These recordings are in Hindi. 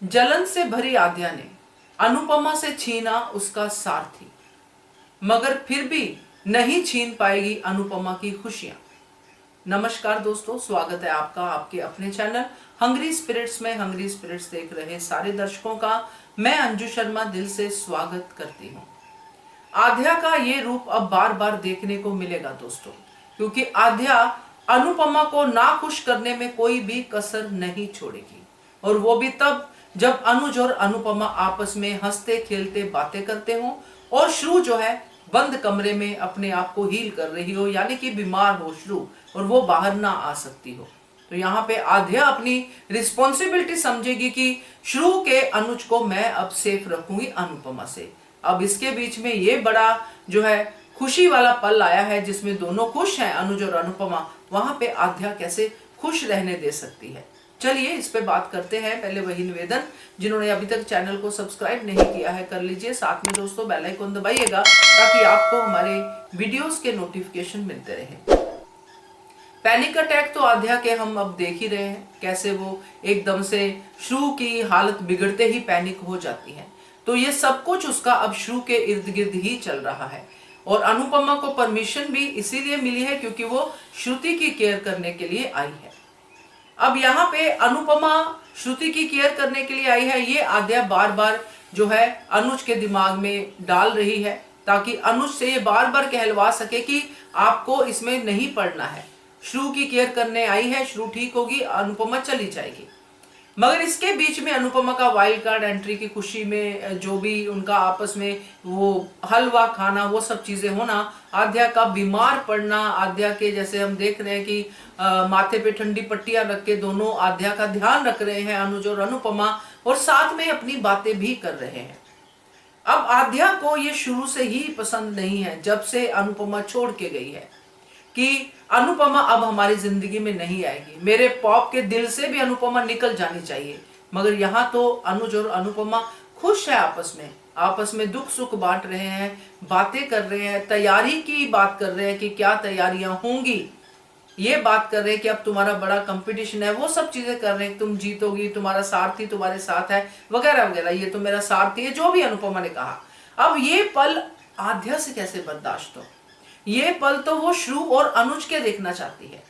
जलन से भरी आद्या ने अनुपमा से छीना उसका सारथी, मगर फिर भी नहीं छीन पाएगी अनुपमा की खुशियां। नमस्कार दोस्तों, स्वागत है आपका आपके अपने चैनल हंग्री स्पिरिट्स में। हंग्री स्पिरिट्स देख रहे सारे दर्शकों का मैं अंजू शर्मा दिल से स्वागत करती हूँ। आद्या का ये रूप अब बार बार देखने को मिलेगा दोस्तों, क्योंकि आद्या अनुपमा को नाखुश करने में कोई भी कसर नहीं छोड़ेगी, और वो भी तब जब अनुज और अनुपमा आपस में हंसते खेलते बातें करते हो और श्रु जो है बंद कमरे में अपने आप को हील कर रही हो, यानी कि बीमार हो श्रु और वो बाहर ना आ सकती हो। तो यहाँ पे आद्या अपनी रिस्पॉन्सिबिलिटी समझेगी कि श्रु के अनुज को मैं अब सेफ रखूंगी अनुपमा से। अब इसके बीच में ये बड़ा जो है खुशी वाला पल आया है जिसमें दोनों खुश हैं, अनुज और अनुपमा। वहां पे आद्या कैसे खुश रहने दे सकती है, चलिए इस पे बात करते हैं। पहले वही निवेदन, जिन्होंने अभी तक चैनल को सब्सक्राइब नहीं किया है कर लीजिए, साथ में दोस्तों बेल आइकन दबाइएगा ताकि आपको हमारे वीडियोस के नोटिफिकेशन मिलते रहे। पैनिक अटैक तो आद्या के हम अब देख ही रहे हैं, कैसे वो एकदम से श्रु की हालत बिगड़ते ही पैनिक हो जाती है। तो ये सब कुछ उसका अब श्रु के इर्द गिर्द ही चल रहा है, और अनुपमा को परमिशन भी इसीलिए मिली है क्योंकि वो श्रुति की केयर करने के लिए आई है। अब यहाँ पे अनुपमा श्रुति की केयर करने के लिए आई है, ये आद्या बार बार जो है अनुज के दिमाग में डाल रही है, ताकि अनुज से ये बार बार कहलवा सके कि आपको इसमें नहीं पड़ना है। श्रु की केयर करने आई है, श्रु ठीक होगी, अनुपमा चली जाएगी। मगर इसके बीच में अनुपमा का वाइल्ड कार्ड एंट्री की खुशी में जो भी उनका आपस में वो हलवा खाना, वो सब चीजें होना, आद्या का बीमार पड़ना, आद्या के जैसे हम देख रहे हैं कि माथे पे ठंडी पट्टियां रख के दोनों आद्या का ध्यान रख रहे हैं अनुज और अनुपमा, और साथ में अपनी बातें भी कर रहे हैं। अब आद्या को ये शुरू से ही पसंद नहीं है, जब से अनुपमा छोड़ के गई है, कि अनुपमा अब हमारी जिंदगी में नहीं आएगी। मेरे पॉप के दिल से भी अनुपमा निकल जानी चाहिए। मगर यहाँ तो अनुज और अनुपमा खुश है, आपस में दुख सुख बांट रहे हैं, बातें कर रहे हैं, तैयारी की बात कर रहे हैं कि क्या तैयारियां होंगी, ये बात कर रहे हैं कि अब तुम्हारा बड़ा कंपटीशन है, वो सब चीजें कर रहे हैं, तुम जीतोगी, तुम्हारा सारथी तुम्हारे साथ है, वगैरह वगैरह, ये तो मेरा सारथी है, जो भी अनुपमा ने कहा। अब ये पल आद्या से कैसे बर्दाश्त हो? ये पल तो वो श्रु और अनुज के देखना चाहती है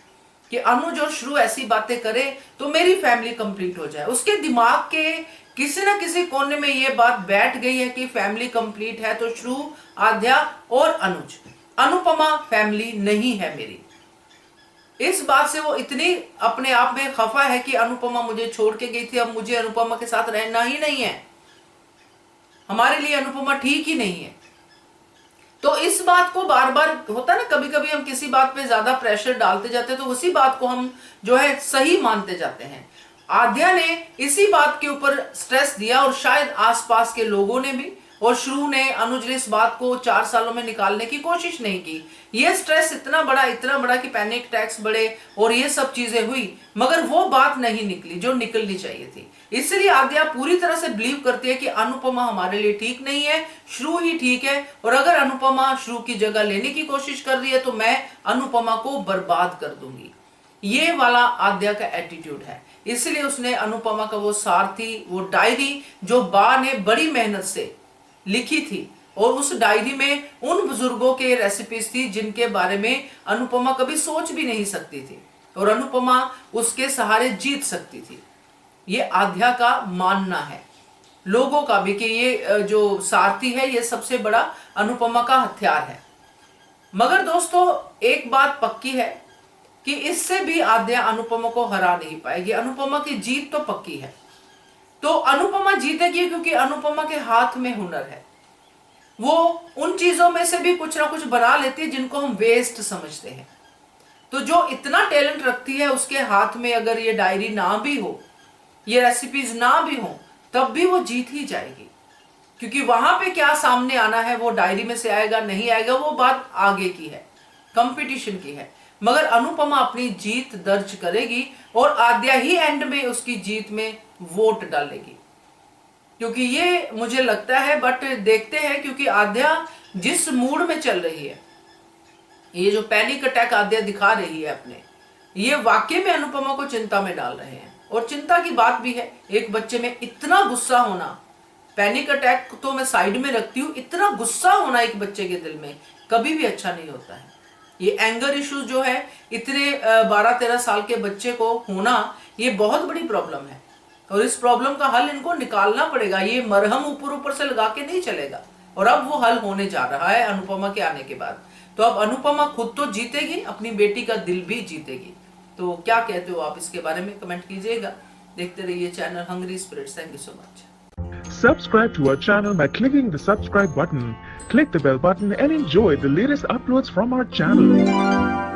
कि अनुज और श्रु ऐसी बातें करे तो मेरी फैमिली कंप्लीट हो जाए। उसके दिमाग के किसी ना किसी कोने में ये बात बैठ गई है कि फैमिली कंप्लीट है तो श्रु, आद्या और अनुज, अनुपमा फैमिली नहीं है मेरी। इस बात से वो इतनी अपने आप में खफा है कि अनुपमा मुझे छोड़ के गई थी, अब मुझे अनुपमा के साथ रहना ही नहीं है, हमारे लिए अनुपमा ठीक ही नहीं है। तो इस बात को बार बार होता है ना, कभी कभी हम किसी बात पे ज्यादा प्रेशर डालते जाते हैं तो उसी बात को हम जो है सही मानते जाते हैं। आद्या ने इसी बात के ऊपर स्ट्रेस दिया, और शायद आसपास के लोगों ने भी, और श्रु ने, अनुज ने इस बात को 4 सालों में निकालने की कोशिश नहीं की। ये स्ट्रेस इतना बड़ा कि पैनिक अटैक्स बढ़े और ये सब चीजें हुई, मगर वो बात नहीं निकली जो निकलनी चाहिए थी। इसलिए आद्या पूरी तरह से बिलीव करती है कि अनुपमा हमारे लिए ठीक नहीं है, श्रु ही ठीक है, और अगर अनुपमा श्रु की जगह लेने की कोशिश कर रही है तो मैं अनुपमा को बर्बाद कर दूंगी। ये वाला आद्या का एटीट्यूड है। इसलिए उसने अनुपमा का वो सारथी, वो डायरी जो बा ने बड़ी मेहनत से लिखी थी, और उस डायरी में उन बुजुर्गों के रेसिपीज थी जिनके बारे में अनुपमा कभी सोच भी नहीं सकती थी, और अनुपमा उसके सहारे जीत सकती थी। ये आद्या का मानना है, लोगों का भी, कि ये जो सारथी है ये सबसे बड़ा अनुपमा का हथियार है। मगर दोस्तों एक बात पक्की है कि इससे भी आद्या अनुपमा को हरा नहीं पाएगी। अनुपमा की जीत तो पक्की है। तो अनुपमा जीतेगी क्योंकि अनुपमा के हाथ में हुनर है। वो उन चीजों में से भी कुछ ना कुछ बना लेती है जिनको हम वेस्ट समझते हैं। तो जो इतना टैलेंट रखती है, उसके हाथ में अगर ये डायरी ना भी हो, ये रेसिपीज ना भी हो, तब भी वो जीत ही जाएगी। क्योंकि वहां पे क्या सामने आना है, वो डायरी में से आएगा नहीं आएगा, वो बात आगे की है, कंपटीशन की है। मगर अनुपमा अपनी जीत दर्ज करेगी, और आद्या ही एंड में उसकी जीत में वोट डालेगी, क्योंकि ये मुझे लगता है। बट देखते हैं, क्योंकि आद्या जिस मूड में चल रही है, ये जो पैनिक अटैक आद्या दिखा रही है अपने, ये वाकई में अनुपमा को चिंता में डाल रहे हैं। और चिंता की बात भी है, एक बच्चे में इतना गुस्सा होना, पैनिक अटैक तो मैं साइड में रखती हूँ, इतना गुस्सा होना एक बच्चे के दिल में कभी भी अच्छा नहीं होता है। ये एंगर इश्यूज जो है इतने 12-13 साल के बच्चे को होना, ये बहुत बड़ी प्रॉब्लम है और इस प्रॉब्लम का हल इनको निकालना पड़ेगा। ये मरहम ऊपर ऊपर से लगा के नहीं चलेगा और अब वो हल होने जा रहा है अनुपमा के आने के बाद। तो अब अनुपमा खुद तो जीतेगी, अपनी बेटी का दिल भी जीतेगी। तो क्या कहते हो आप इसके बारे में, कमेंट कीजिएगा। देखते रहिए channel hungry spirits. Thank you so much. Subscribe to our channel by clicking the subscribe button. Click the bell button and enjoy the latest uploads from our channel.